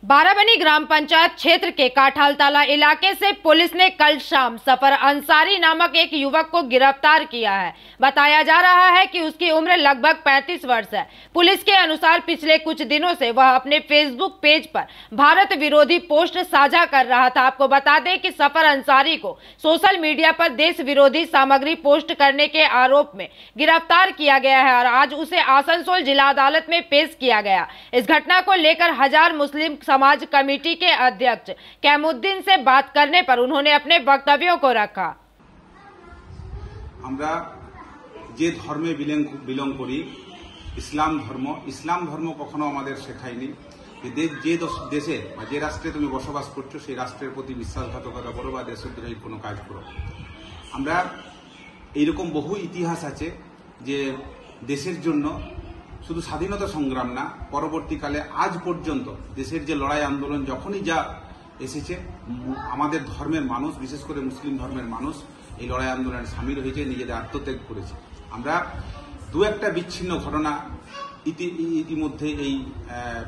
बाराबनी ग्राम पंचायत क्षेत्र के काठालताला इलाके से पुलिस ने कल शाम सफर अंसारी नामक एक युवक को गिरफ्तार किया है। बताया जा रहा है कि उसकी उम्र लगभग 35 वर्ष है। पुलिस के अनुसार पिछले कुछ दिनों से वह अपने फेसबुक पेज पर भारत विरोधी पोस्ट साझा कर रहा था। आपको बता दें कि सफर अंसारी को सोशल मीडिया पर देश विरोधी सामग्री पोस्ट करने के आरोप में गिरफ्तार किया गया है और आज उसे आसनसोल जिला अदालत में पेश किया गया। इस घटना को लेकर हजार मुस्लिम समाज कमेटी के अध्यक्ष कैमुद्दीन से बात करने पर उन्होंने अपने वक्तव्यों को रखा। আমরা যে ধর্মে বিলং করি ইসলাম ধর্ম কখনো আমাদের শেখায়নি যে দেশে বা যে রাষ্ট্রে তুমি বসবাস করছো সেই রাষ্ট্রের প্রতি বিশ্বাসঘাতকতা করো বা দেশদ্রোহী কোনো কাজ করো। আমরা এইরকম বহু ইতিহাস আছে যে দেশের জন্য শুধু স্বাধীনতা সংগ্রাম না, পরবর্তীকালে আজ পর্যন্ত দেশের যে লড়াই আন্দোলন যখনই যা এসেছে আমাদের ধর্মের মানুষ, বিশেষ করে মুসলিম ধর্মের মানুষ এই লড়াই আন্দোলনে সামিল হয়েছে, নিজেদের আত্মত্যাগ করেছে। আমরা দু একটা বিচ্ছিন্ন ঘটনা ইতিমধ্যে এই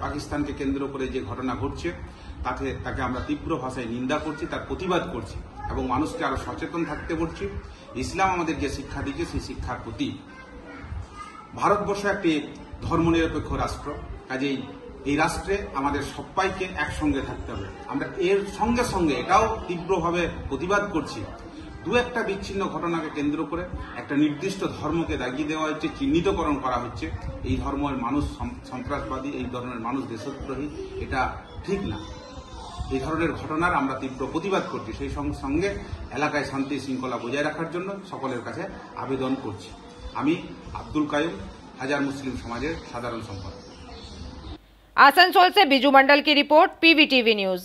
পাকিস্তানকে কেন্দ্র করে যে ঘটনা ঘটছে তাকে আমরা তীব্র ভাষায় নিন্দা করছি, তার প্রতিবাদ করছি এবং মানুষকে আরো সচেতন থাকতে বলছি। ইসলাম আমাদের যে শিক্ষা দিয়েছে সেই শিক্ষার প্রতি ভারতবর্ষ একটি ধর্মনিরপেক্ষ রাষ্ট্র, কাজেই এই রাষ্ট্রে আমাদের সবাইকে একসঙ্গে থাকতে হবে। আমরা এর সঙ্গে সঙ্গে এটাও তীব্রভাবে প্রতিবাদ করছি দু একটা বিচ্ছিন্ন ঘটনাকে কেন্দ্র করে একটা নির্দিষ্ট ধর্মকে দাগিয়ে দেওয়া হচ্ছে, চিহ্নিতকরণ করা হচ্ছে। এই ধর্মের মানুষ সন্ত্রাসবাদী, এই ধরনের মানুষ দেশদ্রোহী, এটা ঠিক না। এই ধরনের ঘটনার আমরা তীব্র প্রতিবাদ করছি। সেই সঙ্গে এলাকায় শান্তি শৃঙ্খলা বজায় রাখার জন্য সকলের কাছে আবেদন করছি। আমি আব্দুল কায়ুম, হাজার মুসলিম সমাজের সাধারণ সম্পাদক। आसनसोल से बिजू मंडल की रिपोर्ट, पीवीटीवी न्यूज।